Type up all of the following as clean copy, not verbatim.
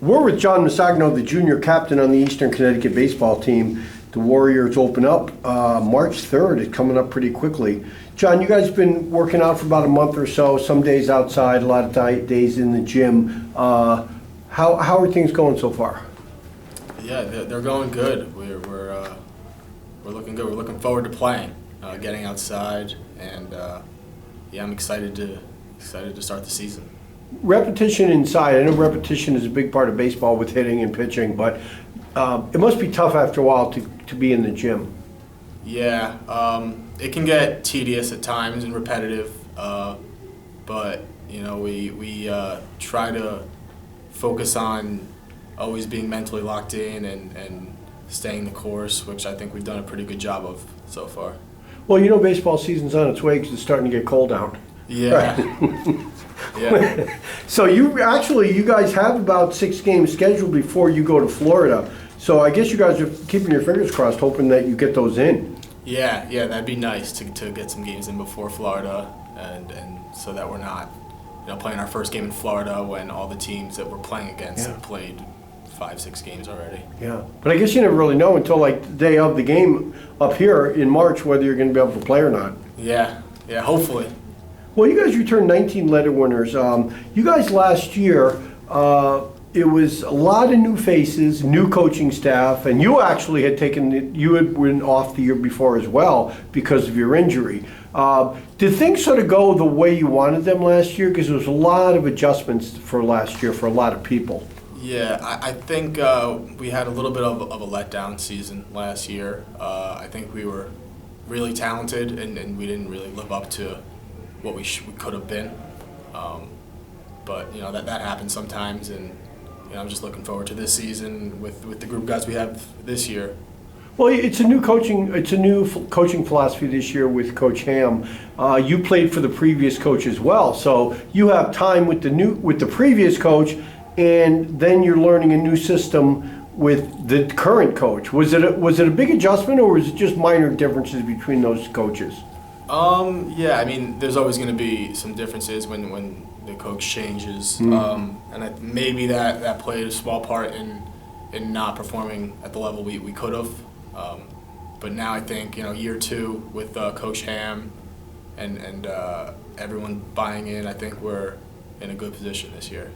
We're with John Mesagno, the junior captain on the Eastern Connecticut baseball team. The Warriors open up March 3rd. It's coming up pretty quickly. John, you guys been working out for about a month or so, some days outside, a lot of days in the gym. How are things going so far? Yeah, they're going good. We're looking good. We're looking forward to playing, getting outside, and I'm excited to start the season. Repetition inside. I know repetition is a big part of baseball with hitting and pitching, but it must be tough after a while to be in the gym. Yeah, it can get tedious at times and repetitive, but we try to focus on always being mentally locked in and staying the course, which I think we've done a pretty good job of so far. Well, baseball season's on its way because it's starting to get cold out. Yeah. Right. Yeah. So you guys have about 6 games scheduled before you go to Florida. So I guess you guys are keeping your fingers crossed, hoping that you get those in. Yeah, that'd be nice to get some games in before Florida, and so that we're not, playing our first game in Florida when all the teams that we're playing against have played 5-6 games already. Yeah, but I guess you never really know until like the day of the game up here in March whether you're going to be able to play or not. Yeah, hopefully. Well, you guys returned 19 letter winners. You guys last year, it was a lot of new faces, new coaching staff, and you actually had been off the year before as well because of your injury. Did things sort of go the way you wanted them last year? Because there was a lot of adjustments for last year for a lot of people. Yeah, I think we had a little bit of a letdown season last year. I think we were really talented, and we didn't really live up to what we could have been. But that happens sometimes, and I'm just looking forward to this season with the group of guys we have this year. Well, it's a new coaching philosophy this year with Coach Ham. You played for the previous coach as well, so you have time with the previous coach, and then you're learning a new system with the current coach. Was it a big adjustment, or was it just minor differences between those coaches? Yeah, I mean, there's always going to be some differences when the coach changes, and maybe that played a small part in not performing at the level we could have. But now I think year 2 with Coach Ham and everyone buying in, I think we're in a good position this year.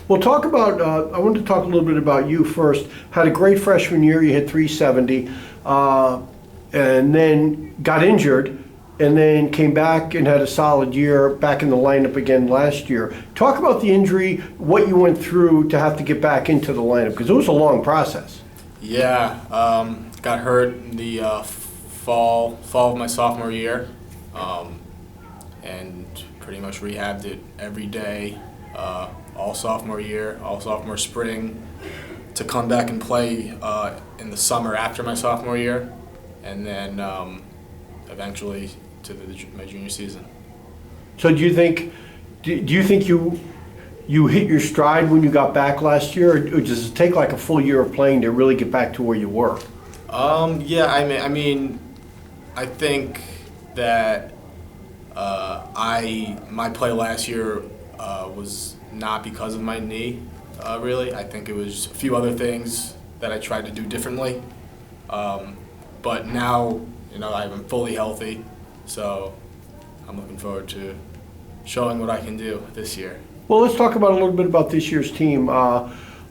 Well, I wanted to talk a little bit about you first. Had a great freshman year. You hit 370, and then got injured, and then came back and had a solid year back in the lineup again last year. Talk about the injury, what you went through to have to get back into the lineup, because it was a long process. Yeah, got hurt in the fall of my sophomore year, and pretty much rehabbed it every day, all sophomore year, all sophomore spring, to come back and play in the summer after my sophomore year, and then eventually to my junior season. So do you think you hit your stride when you got back last year, or does it take like a full year of playing to really get back to where you were? Yeah, I mean, I think that my play last year was not because of my knee, really. I think it was a few other things that I tried to do differently. But now, I'm fully healthy, so I'm looking forward to showing what I can do this year. Well, let's talk about a little bit about this year's team.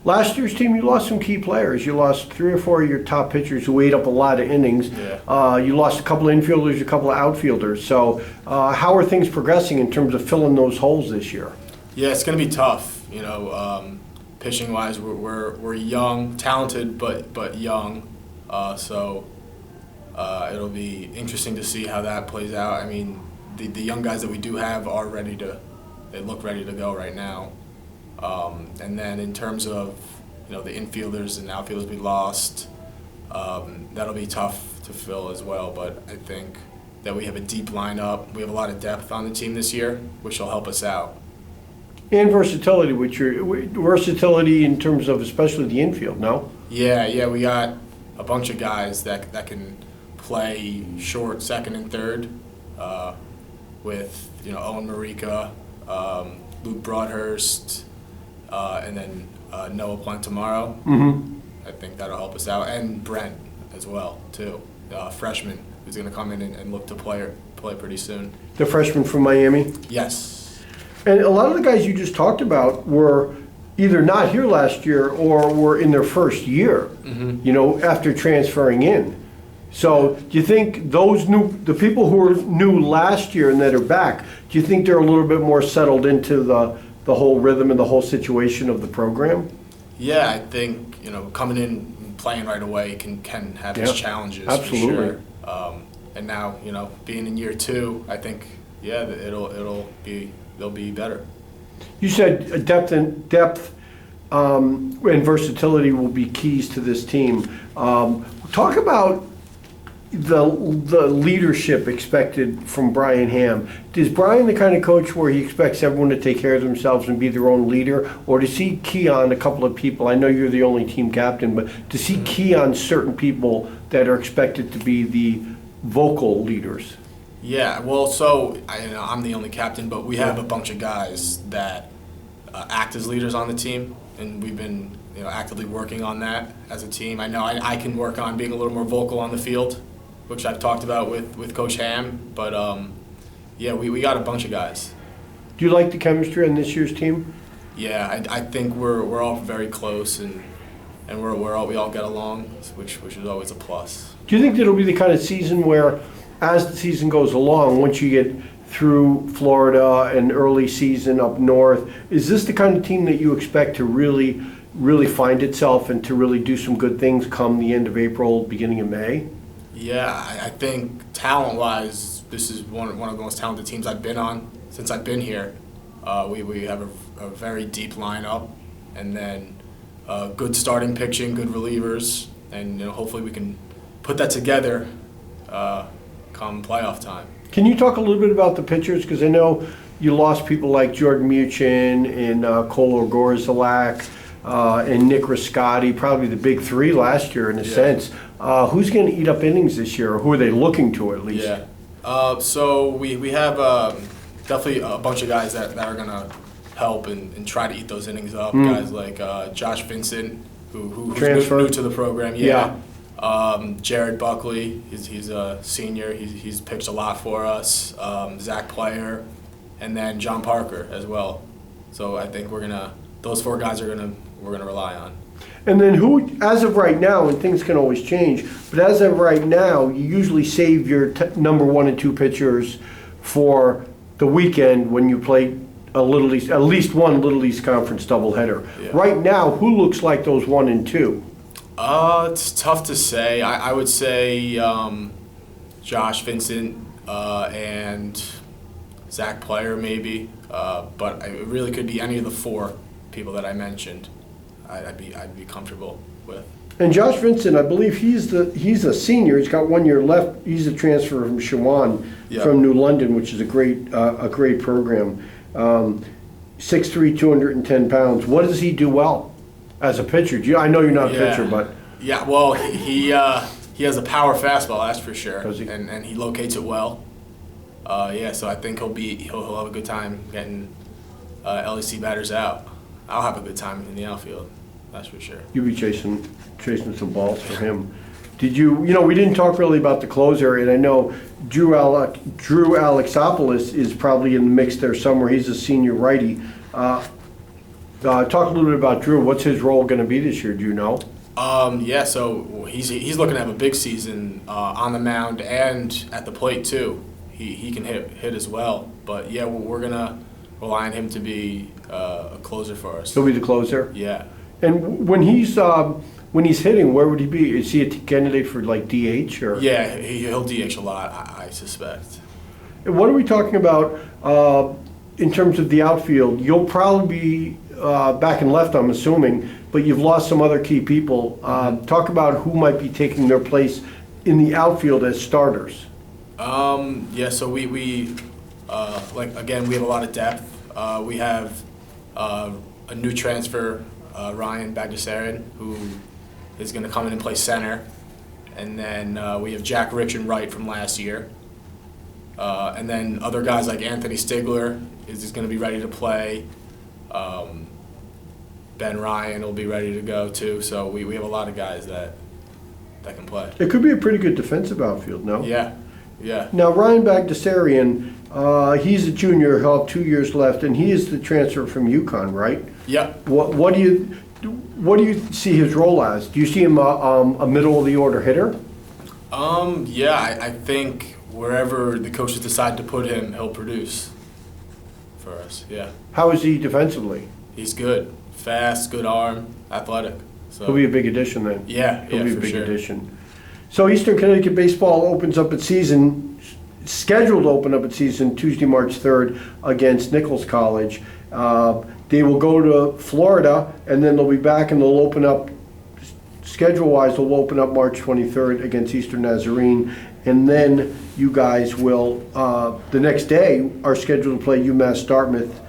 Last year's team, you lost some key players. You lost 3 or 4 of your top pitchers who ate up a lot of innings. Yeah. You lost a couple of infielders, a couple of outfielders. So how are things progressing in terms of filling those holes this year? Yeah, it's going to be tough. Pitching-wise, we're young, talented, but young. So it'll be interesting to see how that plays out. I mean, the young guys that we do have are they look ready to go right now. And then in terms of the infielders and outfielders we lost, that'll be tough to fill as well. But I think that we have a deep lineup. We have a lot of depth on the team this year, which will help us out. And versatility, versatility in terms of especially the infield, no? Yeah, we got a bunch of guys that can play short, second, and third, with Owen Marika, Luke Broadhurst, and then Noah playing tomorrow. Mm-hmm. I think that'll help us out, and Brent as well too, freshman who's going to come in and look to play pretty soon. The freshman from Miami? Yes. And a lot of the guys you just talked about were either not here last year or were in their first year, after transferring in. So do you think the people who were new last year and that are back, do you think they're a little bit more settled into the whole rhythm and the whole situation of the program? Yeah, I think, coming in and playing right away can have its challenges. Absolutely. For sure. And now, being in year 2, I think, they'll be better. You said depth and versatility will be keys to this team. Talk about the leadership expected from Brian Ham. Is Brian the kind of coach where he expects everyone to take care of themselves and be their own leader, or does he key on a couple of people? I know you're the only team captain, but does he key on certain people that are expected to be the vocal leaders? Yeah, well, so I'm the only captain, but we have a bunch of guys that act as leaders on the team, and we've been actively working on that as a team. I know I can work on being a little more vocal on the field, which I've talked about with Coach Ham, but we got a bunch of guys. Do you like the chemistry on this year's team? Yeah, I think we're all very close, and we all get along, which is always a plus. Do you think that it'll be the kind of season where, as the season goes along, once you get through Florida and early season up north, is this the kind of team that you expect to really, really find itself and to really do some good things come the end of April, beginning of May? Yeah, I think talent-wise, this is one of the most talented teams I've been on since I've been here. We have a very deep lineup, and then good starting pitching, good relievers, and hopefully we can put that together come playoff time. Can you talk a little bit about the pitchers? Because I know you lost people like Jordan Muchin and Cole Gorzalak and Nick Riscotti, probably the big 3 last year in a sense. Who's going to eat up innings this year, or who are they looking to at least? Yeah. So we have definitely a bunch of guys that are going to help and try to eat those innings up. Guys like Josh Vincent, who's new to the program. Jared Buckley, he's a senior. He's pitched a lot for us. Zach Player, and then John Parker as well. So I think those 4 guys we're gonna rely on. And then who, as of right now, and things can always change, but as of right now, you usually save your number 1 and 2 pitchers for the weekend when you play at least one Little East Conference doubleheader. Yeah. Right now, who looks like those 1 and 2? It's tough to say. I would say Josh Vincent and Zach Player maybe, but it really could be any of the 4 people that I mentioned. I'd be comfortable with. And Josh Vincent, I believe he's a senior. He's got 1 year left. He's a transfer from Shawan from New London, which is a great program. 6'3", 210 pounds. What does he do well as a pitcher? I know you're not a pitcher, but well, he has a power fastball, that's for sure. Does he? And he locates it well. So I think he'll have a good time getting LEC batters out. I'll have a good time in the outfield, that's for sure. You'll be chasing some balls for him. Did you we didn't talk really about the closer, and I know Drew Alexopoulos is probably in the mix there somewhere. He's a senior righty. Talk a little bit about Drew. What's his role going to be this year? Do you know? So he's looking to have a big season on the mound and at the plate too. He can hit as well. But we're gonna rely on him to be a closer for us. He'll be the closer. Yeah. And when he's hitting, where would he be? Is he a candidate for like DH or? Yeah, he'll DH a lot, I suspect. And what are we talking about in terms of the outfield? You'll probably be back and left, I'm assuming, but you've lost some other key people. Talk about who might be taking their place in the outfield as starters. So we again, we have a lot of depth. We have a new transfer, Ryan Bagdasarian, who is going to come in and play center. And then we have Jack Rich and right from last year. And then other guys like Anthony Stigler is going to be ready to play. Ben Ryan will be ready to go too. So we have a lot of guys that can play. It could be a pretty good defensive outfield, no? Yeah, yeah. Now, Ryan Bagdasarian, he's a junior, he'll have 2 years left, and he is the transfer from UConn, right? Yep. What do you see his role as? Do you see him a middle of the order hitter? Yeah, I think wherever the coaches decide to put him, he'll produce for us. Yeah. How is he defensively? He's good, fast, good arm, athletic. So He'll be a big addition then. yeah, He'll be a for big sure. addition. So Eastern Connecticut baseball opens up its season, scheduled to open up its season Tuesday, March 3rd against Nichols College. They will go to Florida, and then they'll be back, and they'll open up, schedule-wise, they'll open up March 23rd against Eastern Nazarene. And then you guys will, the next day, are scheduled to play UMass Dartmouth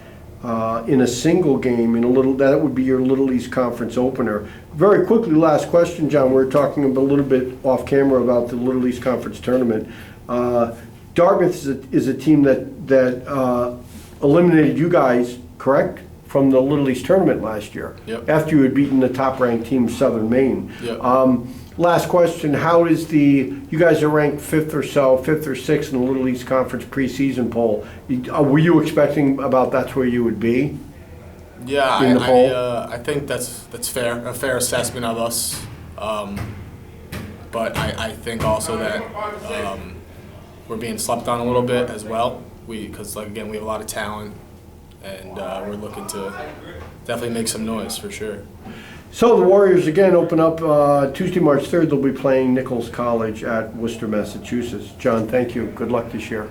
in a single game, that would be your Little East Conference opener. Very quickly, last question, John. We were talking a little bit off camera about the Little East Conference tournament. Dartmouth is a team that eliminated you guys, correct, from the Little East tournament last year. Yep. After you had beaten the top-ranked team, Southern Maine. Yep. Last question, you guys are ranked fifth or sixth in the Little East Conference preseason poll. Were you expecting that's where you would be? Yeah, in the poll? I think that's fair, a fair assessment of us. But I think also that we're being slept on a little bit as well. Because again, we have a lot of talent, and we're looking to definitely make some noise for sure. So the Warriors again open up Tuesday, March 3rd. They'll be playing Nichols College at Worcester, Massachusetts. John, thank you. Good luck this year.